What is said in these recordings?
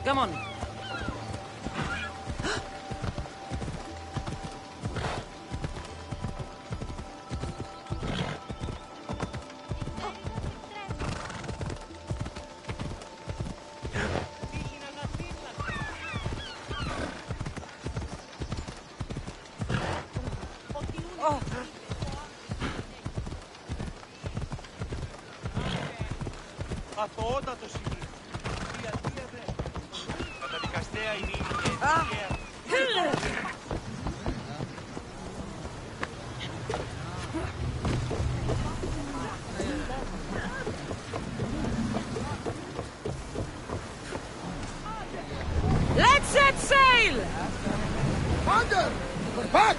Come on. Αθωότατο σημείο. Καταδικαστέα είναι η Let's set sail! Commander! We're back!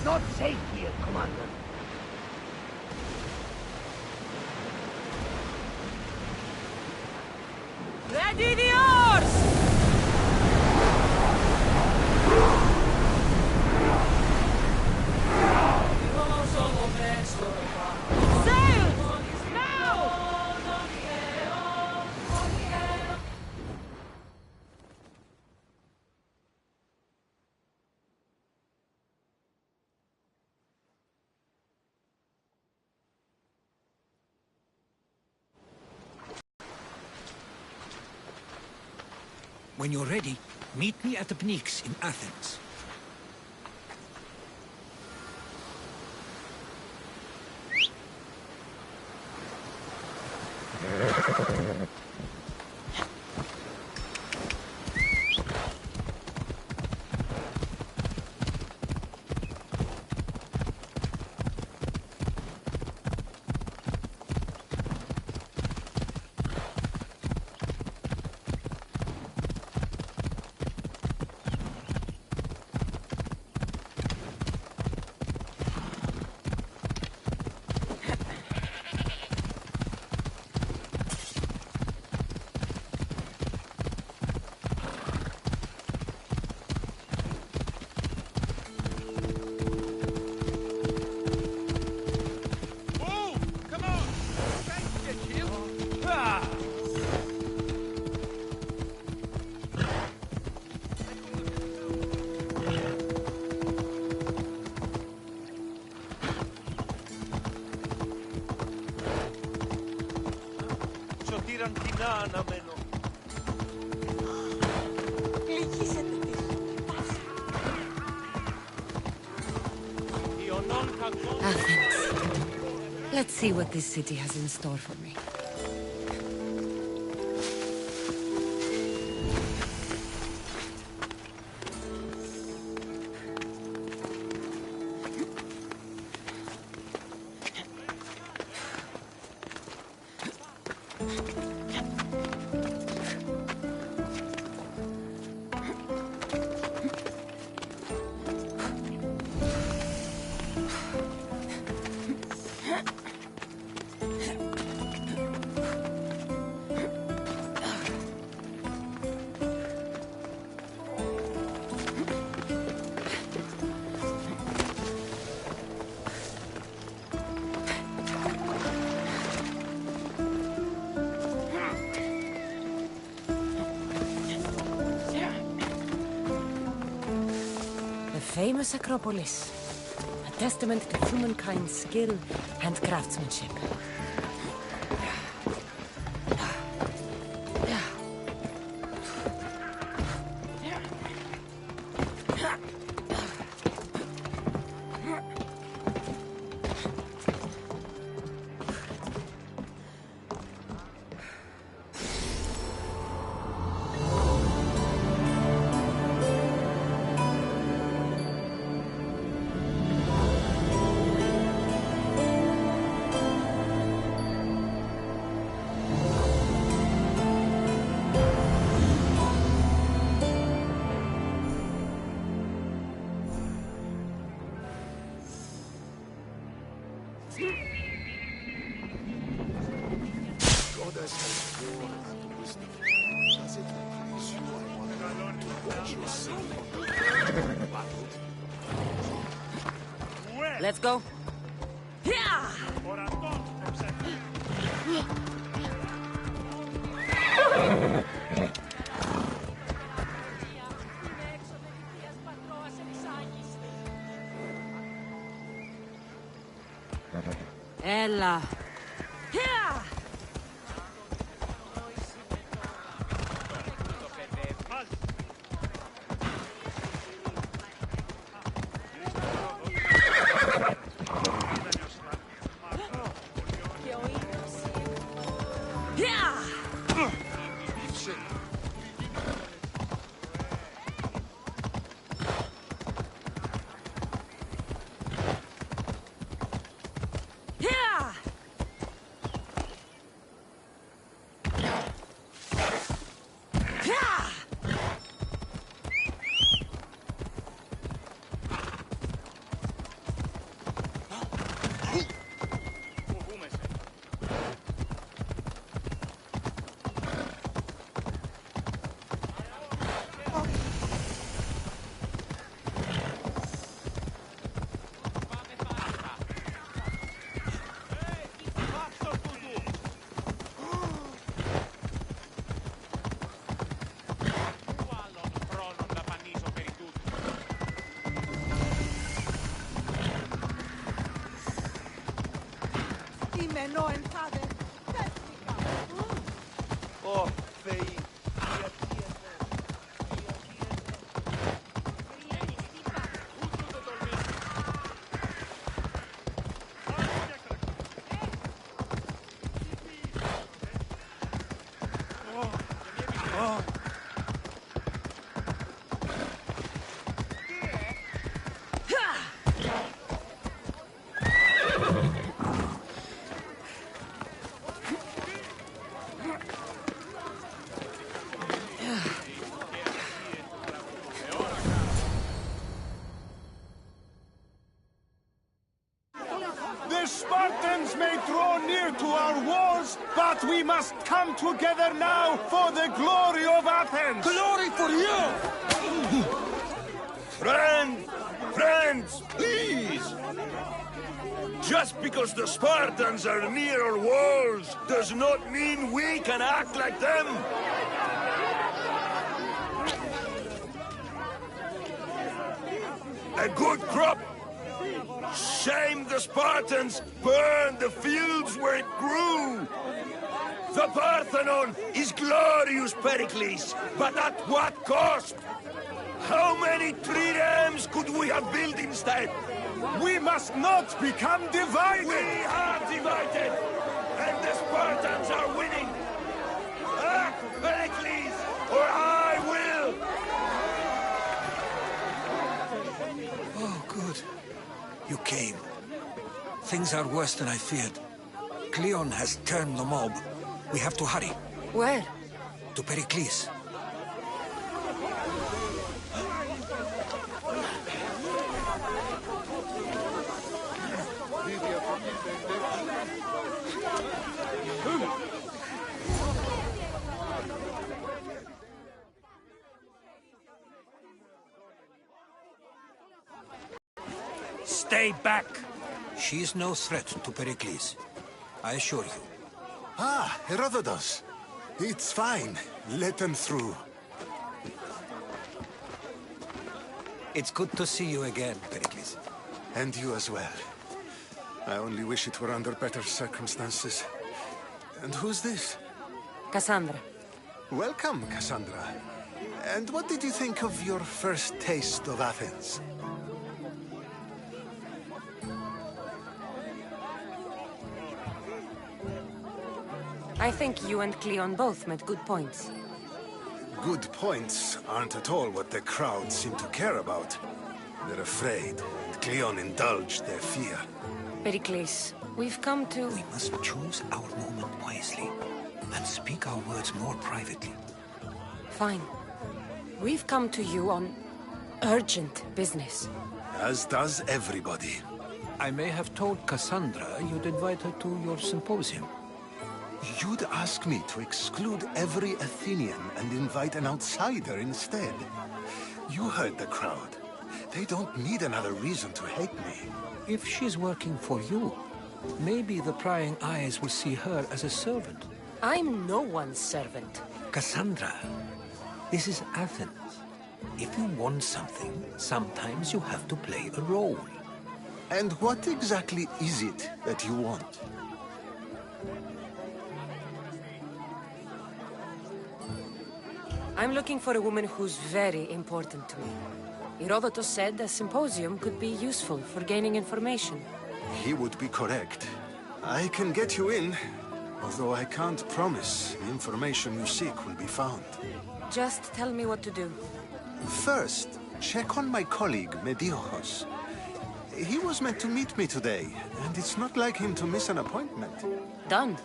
Not safe here, Commander. Ready the oars! Sail! Now! When you're ready, meet me at the Pnyx in Athens. Σωτήραν κοινά αναμένω. Λυγίσετε τη. Ιωνών κακών. Athens. Let's see what this city has in store for me. Famous Acropolis, a testament to humankind's skill and craftsmanship. Let's go. Έλα. Ω, Θεοί, γιατί εμένα. The Spartans may draw near to our walls, but we must come together now for the glory of Athens! Glory for you! Friends, please! Just because the Spartans are near our walls does not mean we can act like them! A good crop! Shame the Spartans burned the fields where it grew! The Parthenon is glorious, Pericles, but at what cost? How many triremes could we have built instead? We must not become divided! We are divided! And the Spartans are winning! Act, Pericles, or I will! Oh, good. You came. Things are worse than I feared. Cleon has turned the mob. We have to hurry. Where? To Pericles. Stay back! She is no threat to Pericles. I assure you. Ah, Herodotus. It's fine. Let them through. It's good to see you again, Pericles. And you as well. I only wish it were under better circumstances. And who's this? Cassandra. Welcome, Cassandra. And what did you think of your first taste of Athens? I think you and Cleon both made good points. Good points aren't at all what the crowd seem to care about. They're afraid, and Cleon indulged their fear. Pericles, we've come to... We must choose our moment wisely, and speak our words more privately. Fine. We've come to you on urgent business. As does everybody. I may have told Cassandra you'd invite her to your symposium. You'd ask me to exclude every Athenian and invite an outsider instead. You heard the crowd. They don't need another reason to hate me. If she's working for you, maybe the prying eyes will see her as a servant. I'm no one's servant. Cassandra, this is Athens. If you want something, sometimes you have to play a role. And what exactly is it that you want? I'm looking for a woman who's very important to me. Herodotus said a symposium could be useful for gaining information. He would be correct. I can get you in, although I can't promise the information you seek will be found. Just tell me what to do. First, check on my colleague, Mediochos. He was meant to meet me today, and it's not like him to miss an appointment. Done.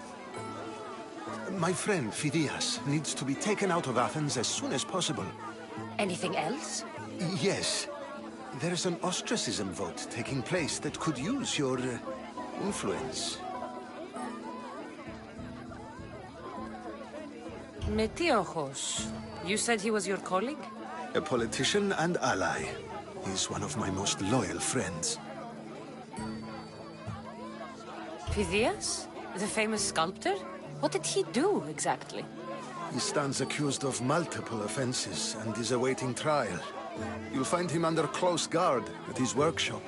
My friend, Phidias, needs to be taken out of Athens as soon as possible. Anything else? Yes. There's an ostracism vote taking place that could use your influence. Metiochos. You said he was your colleague? A politician and ally. He's one of my most loyal friends. Phidias? The famous sculptor? What did he do, exactly? He stands accused of multiple offenses and is awaiting trial. You'll find him under close guard at his workshop.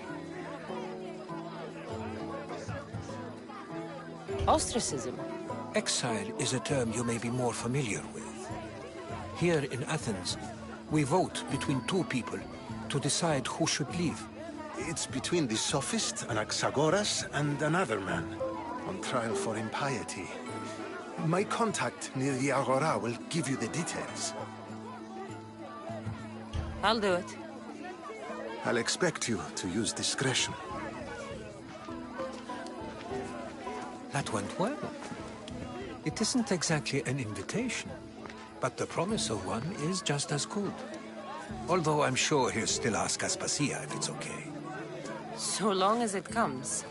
Ostracism? Exile is a term you may be more familiar with. Here in Athens, we vote between two people to decide who should leave. It's between the sophist Anaxagoras and another man, on trial for impiety. My contact near the Agora will give you the details. I'll do it. I'll expect you to use discretion. That went well. It isn't exactly an invitation, but the promise of one is just as good. Although I'm sure he'll still ask Aspasia if it's okay. So long as it comes.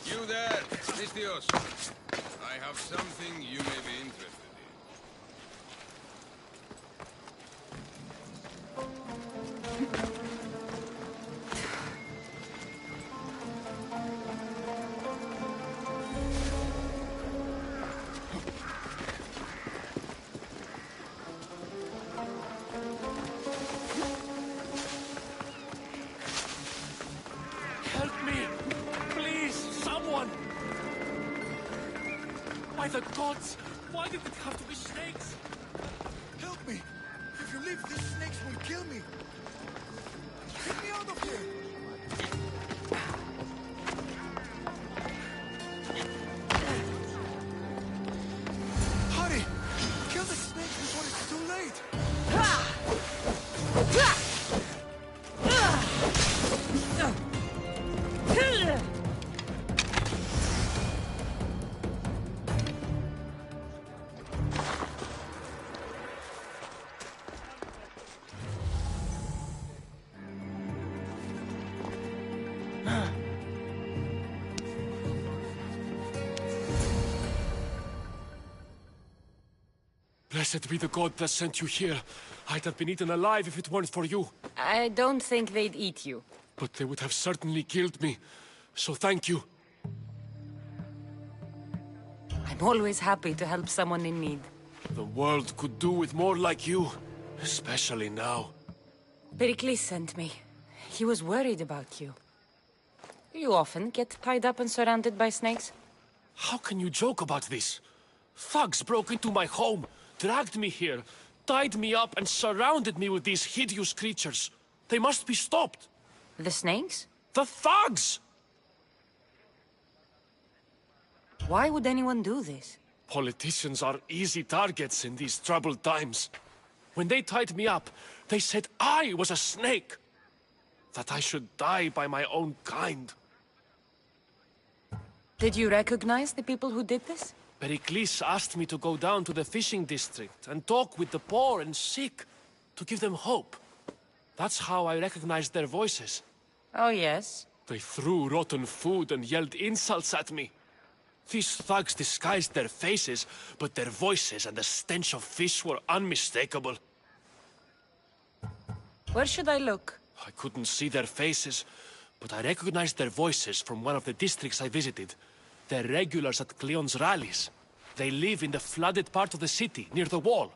You there, Christios. I have something you may be interested in. Help me! Please, someone! By the gods! Why did it have to be snakes? Help me! If you leave, these snakes will kill me! Get me out of here! Hurry! Kill the snakes before it's too late! Blessed be the god that sent you here. I'd have been eaten alive if it weren't for you. I don't think they'd eat you. But they would have certainly killed me. So thank you. I'm always happy to help someone in need. The world could do with more like you. Especially now. Pericles sent me. He was worried about you. You often get tied up and surrounded by snakes? How can you joke about this? Thugs broke into my home, dragged me here, tied me up and surrounded me with these hideous creatures. They must be stopped. The snakes? The thugs! Why would anyone do this? Politicians are easy targets in these troubled times. When they tied me up, they said I was a snake. That I should die by my own kind. Did you recognize the people who did this? Pericles asked me to go down to the fishing district and talk with the poor and sick, to give them hope. That's how I recognized their voices. Oh, yes. They threw rotten food and yelled insults at me. These thugs disguised their faces, but their voices and the stench of fish were unmistakable. Where should I look? I couldn't see their faces, but I recognized their voices from one of the districts I visited. They're regulars at Cleon's rallies. They live in the flooded part of the city, near the wall.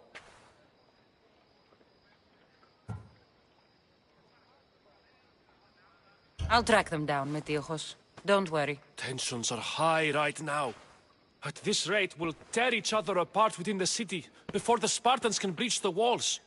I'll track them down, Metiojos. Don't worry. Tensions are high right now. At this rate, we'll tear each other apart within the city, before the Spartans can breach the walls.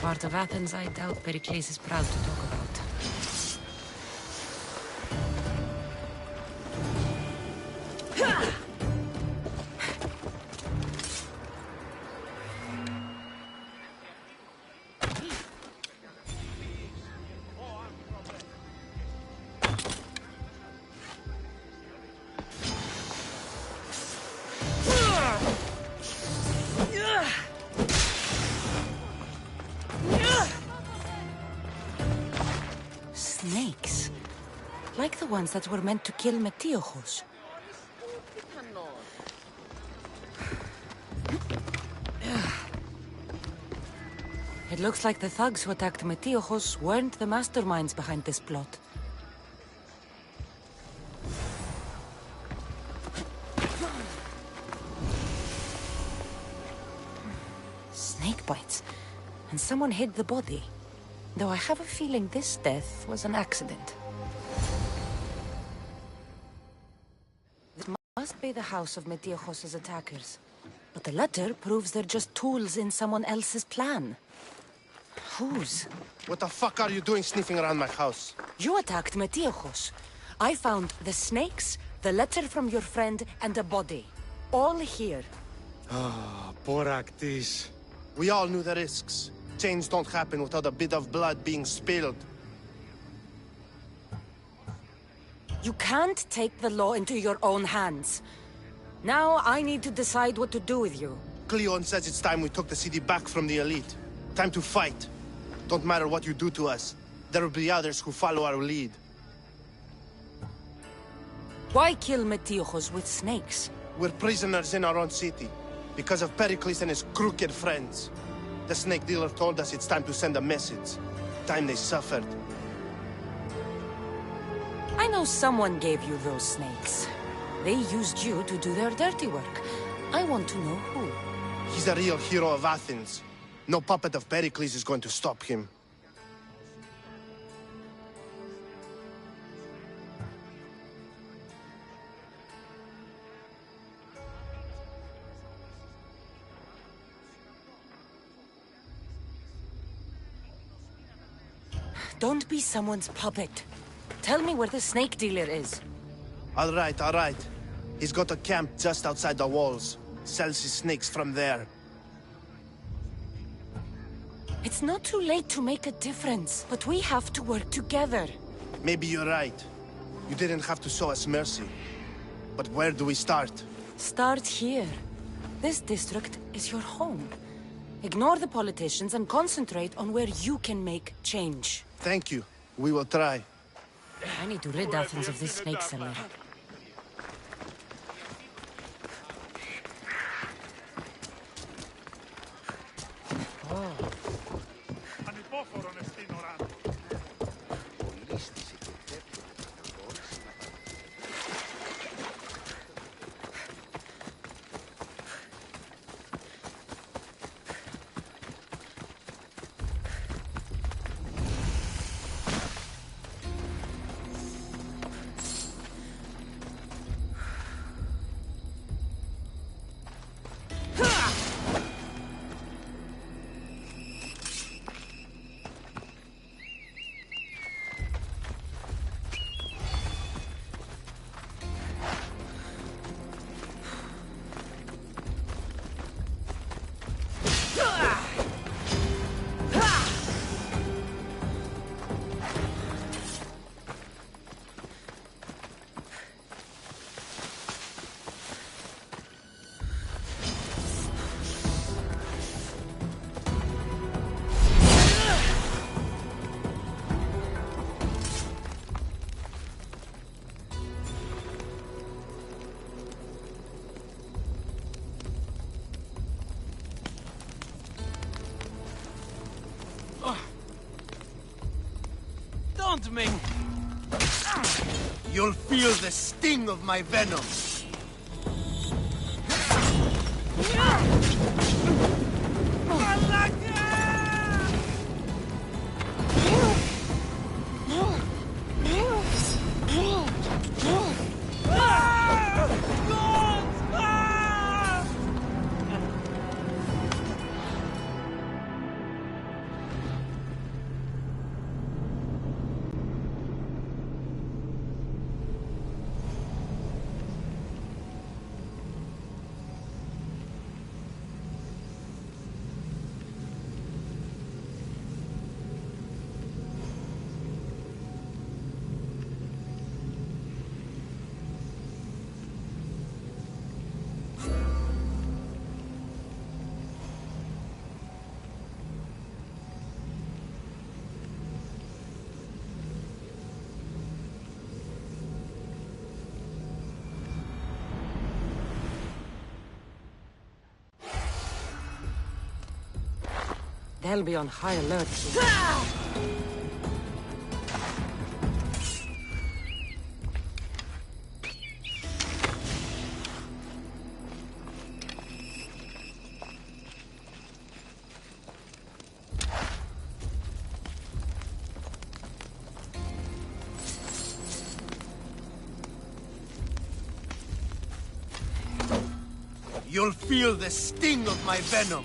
part of Athens I doubt Pericles is proud to talk about. Snakes. Like the ones that were meant to kill Metiochos. It looks like the thugs who attacked Metiochos weren't the masterminds behind this plot. Snake bites. And someone hid the body. Though I have a feeling this death was an accident. This must be the house of Metiochos' attackers. But the letter proves they're just tools in someone else's plan. Whose? What the fuck are you doing sniffing around my house? You attacked Metiochos. I found the snakes, the letter from your friend, and a body. All here. Boraktis. We all knew the risks. Change don't happen without a bit of blood being spilled. You can't take the law into your own hands. Now I need to decide what to do with you. Cleon says it's time we took the city back from the elite. Time to fight. Don't matter what you do to us. There will be others who follow our lead. Why kill Metiochos with snakes? We're prisoners in our own city. Because of Pericles and his crooked friends. The snake dealer told us it's time to send a message. Time they suffered. I know someone gave you those snakes. They used you to do their dirty work. I want to know who. He's a real hero of Athens. No puppet of Pericles is going to stop him. Don't be someone's puppet. Tell me where the snake dealer is. All right, all right. He's got a camp just outside the walls. Sells his snakes from there. It's not too late to make a difference, but we have to work together. Maybe you're right. You didn't have to show us mercy. But where do we start? Start here. This district is your home. Ignore the politicians and concentrate on where you can make change. Thank you. We will try. I need to rid Athens of this snake seller. Don't me! You'll feel the sting of my venom. They'll be on high alert soon. You'll feel the sting of my venom.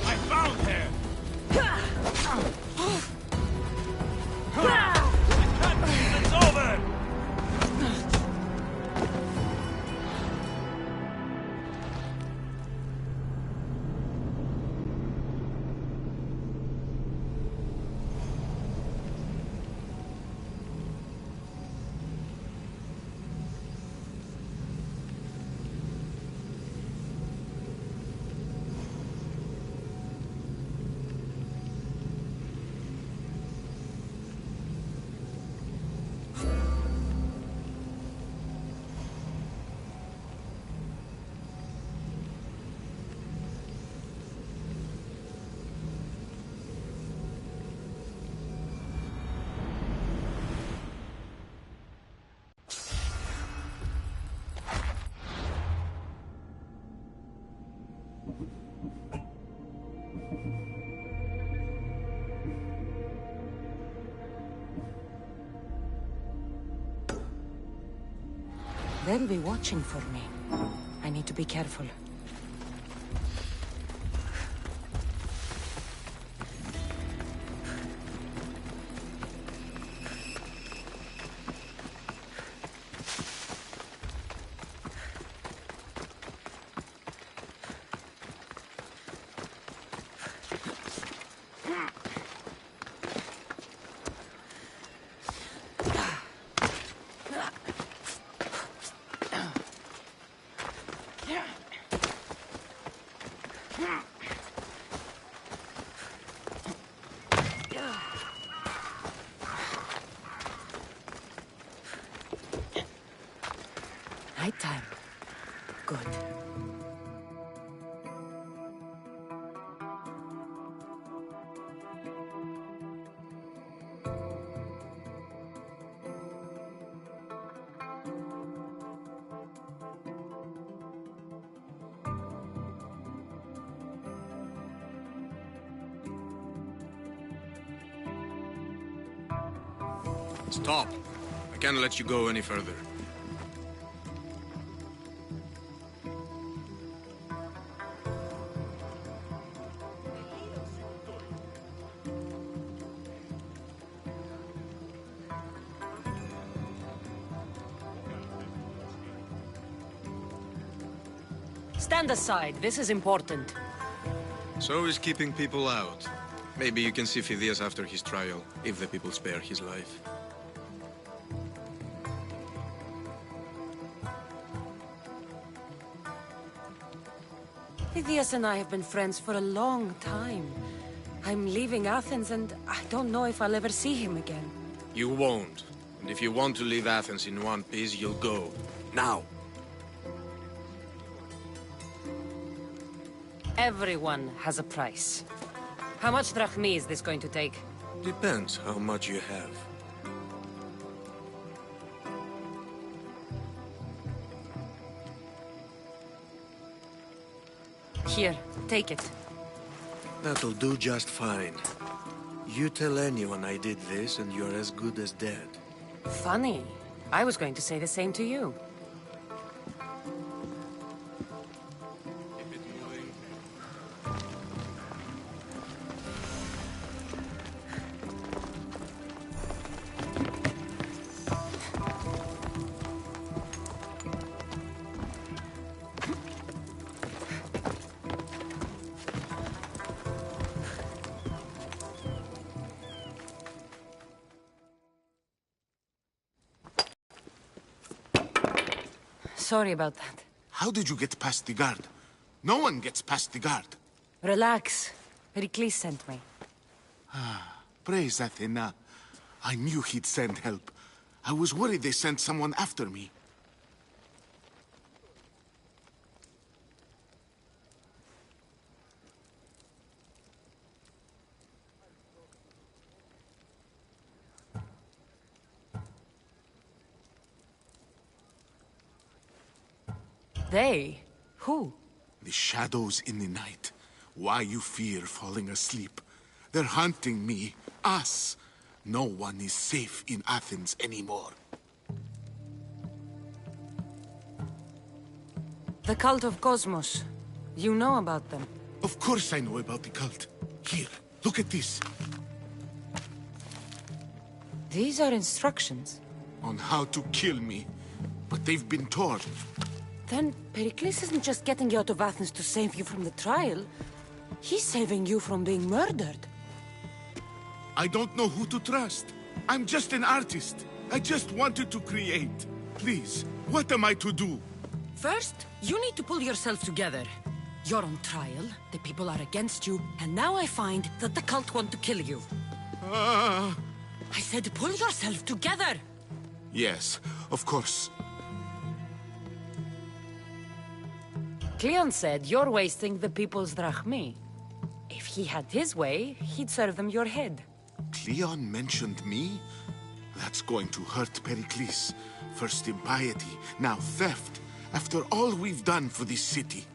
I found her! It's over! They'll be watching for me. I need to be careful. Night time. Good. Stop. I can't let you go any further. Stand aside. This is important. So is keeping people out. Maybe you can see Phidias after his trial, if the people spare his life. Phidias and I have been friends for a long time. I'm leaving Athens and I don't know if I'll ever see him again. You won't. And if you want to leave Athens in one piece, you'll go. Now! Everyone has a price. How much drachmi is this going to take? Depends how much you have. Here, take it. That'll do just fine. You tell anyone I did this and you're as good as dead. Funny. I was going to say the same to you. Keep it moving. Sorry about that. How did you get past the guard? No one gets past the guard. Relax. Pericles sent me. Praise Athena. I knew he'd send help. I was worried they sent someone after me. They? Who? The shadows in the night. Why you fear falling asleep? They're hunting me. Us. No one is safe in Athens anymore. The cult of Cosmos. You know about them? Of course I know about the cult. Here, look at this. These are instructions. On how to kill me. But they've been torn. Then Pericles isn't just getting you out of Athens to save you from the trial. He's saving you from being murdered. I don't know who to trust. I'm just an artist. I just wanted to create. Please, what am I to do? First, you need to pull yourself together. You're on trial, the people are against you, and now I find that the cult want to kill you. I said pull yourself together! Yes, of course. Cleon said you're wasting the people's drachmi. If he had his way, he'd serve them your head. Cleon mentioned me? That's going to hurt Pericles. First impiety, now theft. After all we've done for this city.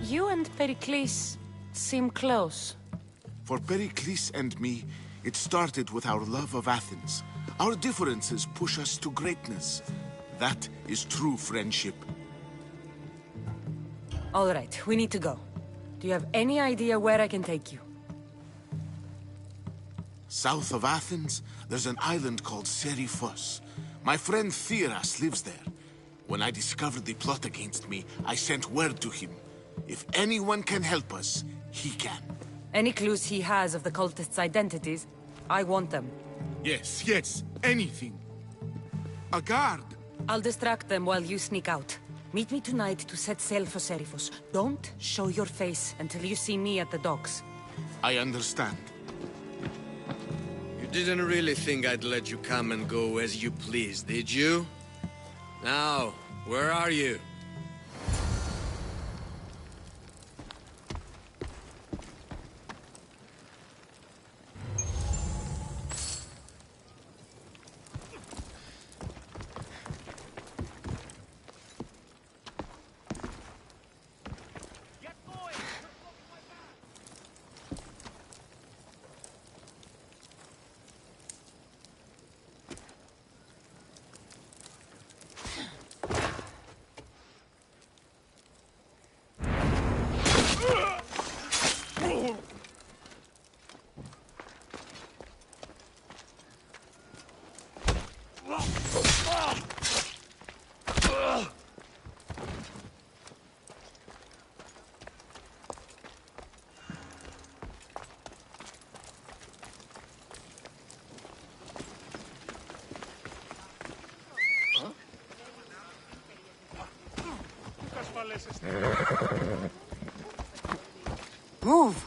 You and Pericles seem close. For Pericles and me, it started with our love of Athens. Our differences push us to greatness. That is true friendship. All right, we need to go. Do you have any idea where I can take you? South of Athens, there's an island called Seriphos. My friend Theras lives there. When I discovered the plot against me, I sent word to him. If anyone can help us, he can. Any clues he has of the cultists' identities, I want them. Yes, anything. A guard. I'll distract them while you sneak out. Meet me tonight to set sail for Seriphos. Don't show your face until you see me at the docks. I understand. You didn't really think I'd let you come and go as you please, did you? Now, where are you? Move!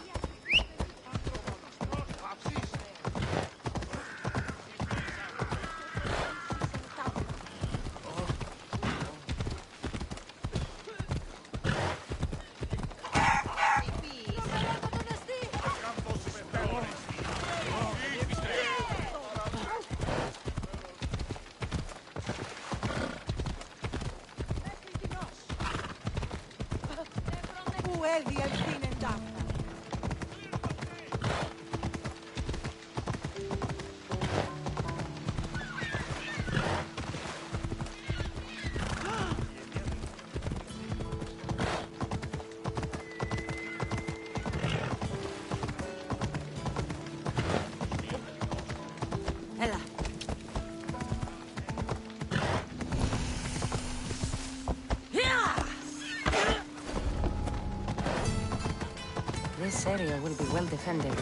This area will be well defended.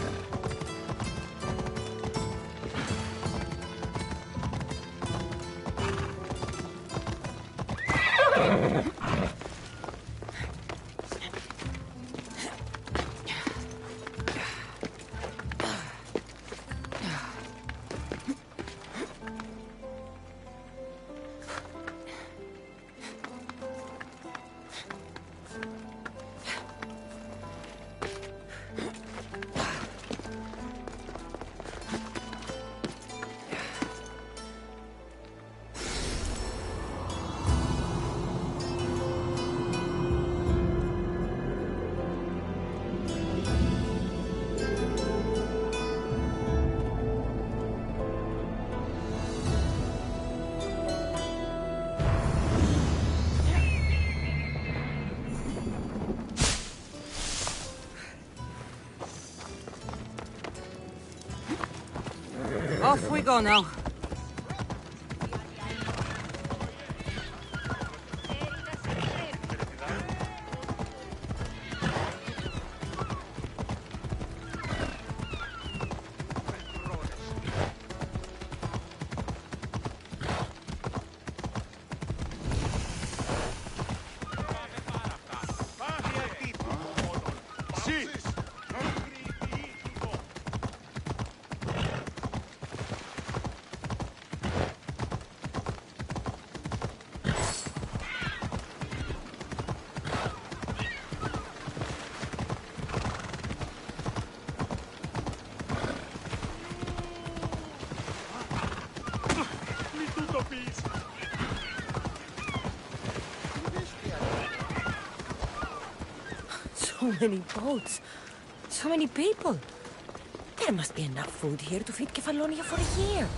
Off we go now. So many boats. So many people. There must be enough food here to feed Kefalonia for a year.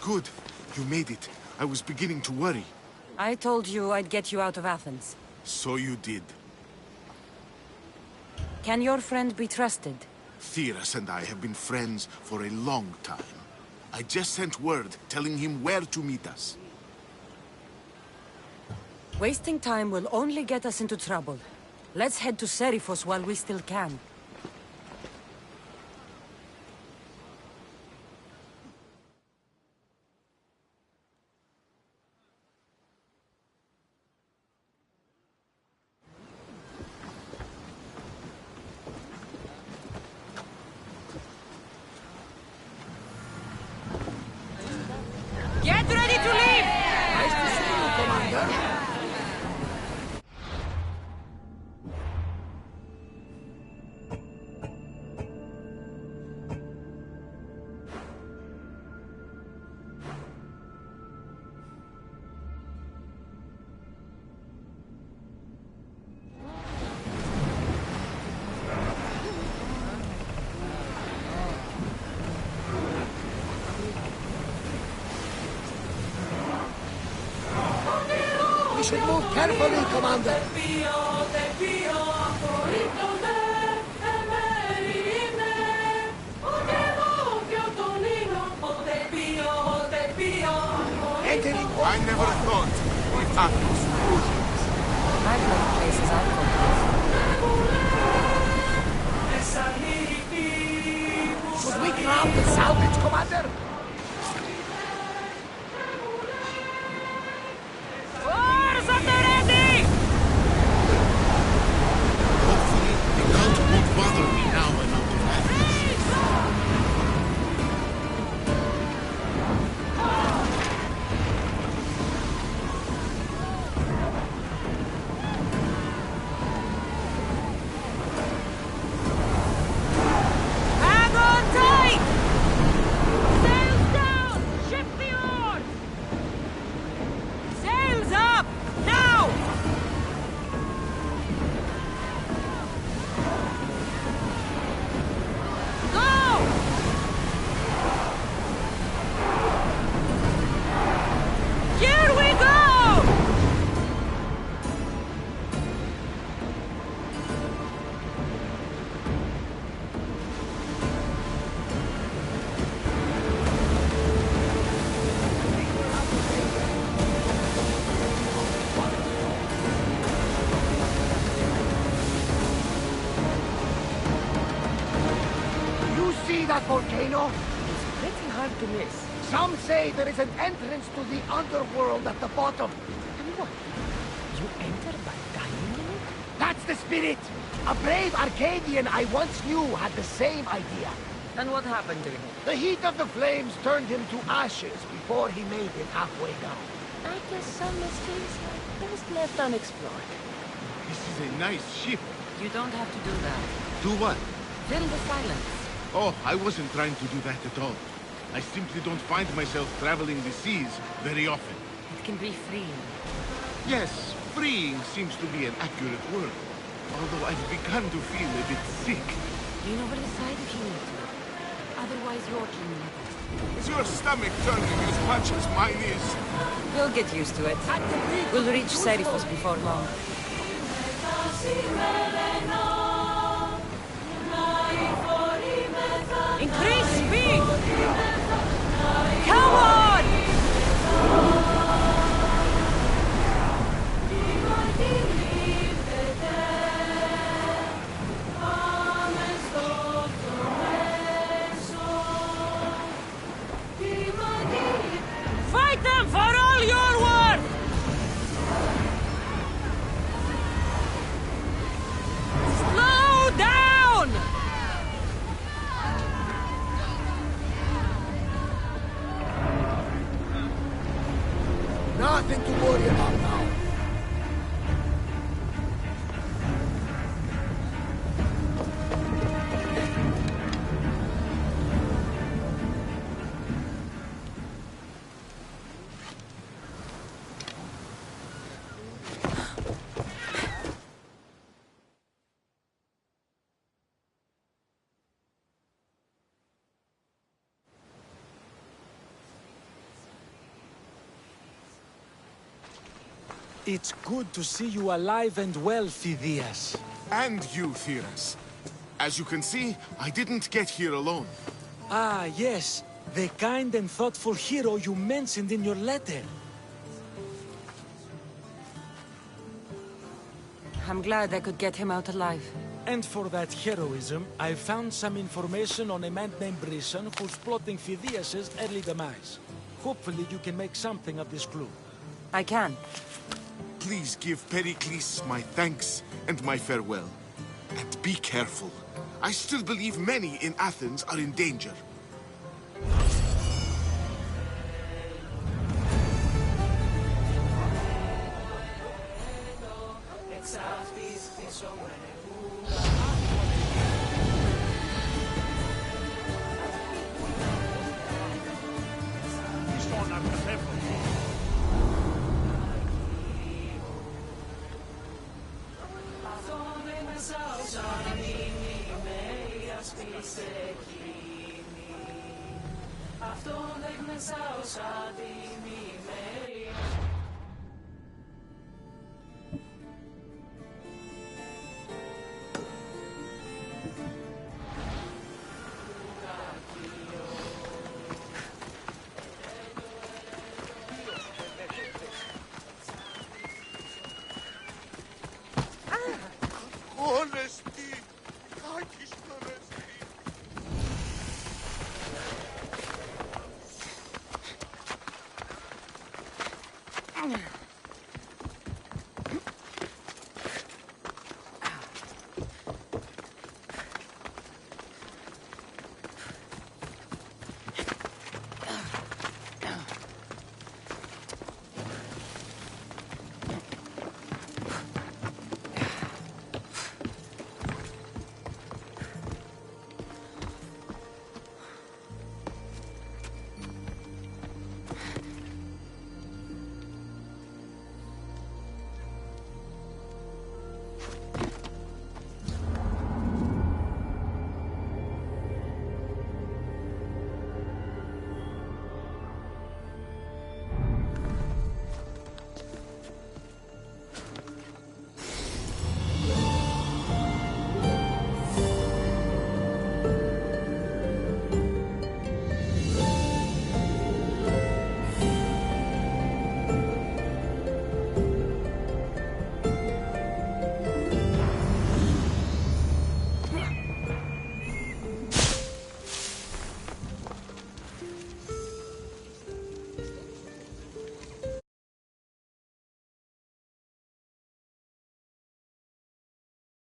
Good. You made it. I was beginning to worry. I told you I'd get you out of Athens. So you did. Can your friend be trusted? Theras and I have been friends for a long time. I just sent word telling him where to meet us. Wasting time will only get us into trouble. Let's head to Seriphos while we still can. Get ready to leave! Nice to see you, Commander. We should move carefully, Commander. Entering. I never thought we had those illusions. I've left places I couldn't. Should we grab the salvage, Commander? Oars at the ready! Hopefully, the cult won't bother me now I'm out of Athens. Hang on tight! Sails down! Shift the oars! Sails up! Now! Go! Here we go! You see that volcano? It's pretty hard to miss. Some say there is an entrance to the underworld at the bottom. And what? You enter by dying in it? That's the spirit. A brave Arcadian I once knew had the same idea. And what happened to him? The heat of the flames turned him to ashes before he made it halfway down. I guess some mysteries are best left unexplored. This is a nice ship. You don't have to do that. Do what? Fill the silence. Oh, I wasn't trying to do that at all. I simply don't find myself traveling the seas very often. It can be freeing. Yes, freeing seems to be an accurate word. Although I've begun to feel a bit sick. Lean over the side if you need to. Otherwise, you're clean leather. Is your stomach turning as much as mine is? You'll get used to it. We'll reach Serifos before long. Increase speed! Come on! Fight them for all you're worth! Slow down! Nothing to worry about now. It's good to see you alive and well, Phidias. And you, Theras. As you can see, I didn't get here alone. Ah, yes. The kind and thoughtful hero you mentioned in your letter. I'm glad I could get him out alive. And for that heroism, I found some information on a man named Brisson who's plotting Phidias' early demise. Hopefully you can make something of this clue. I can. Please give Pericles my thanks and my farewell. And be careful. I still believe many in Athens are in danger. Αυτό δεν μέσα όσα δίνει μέρη.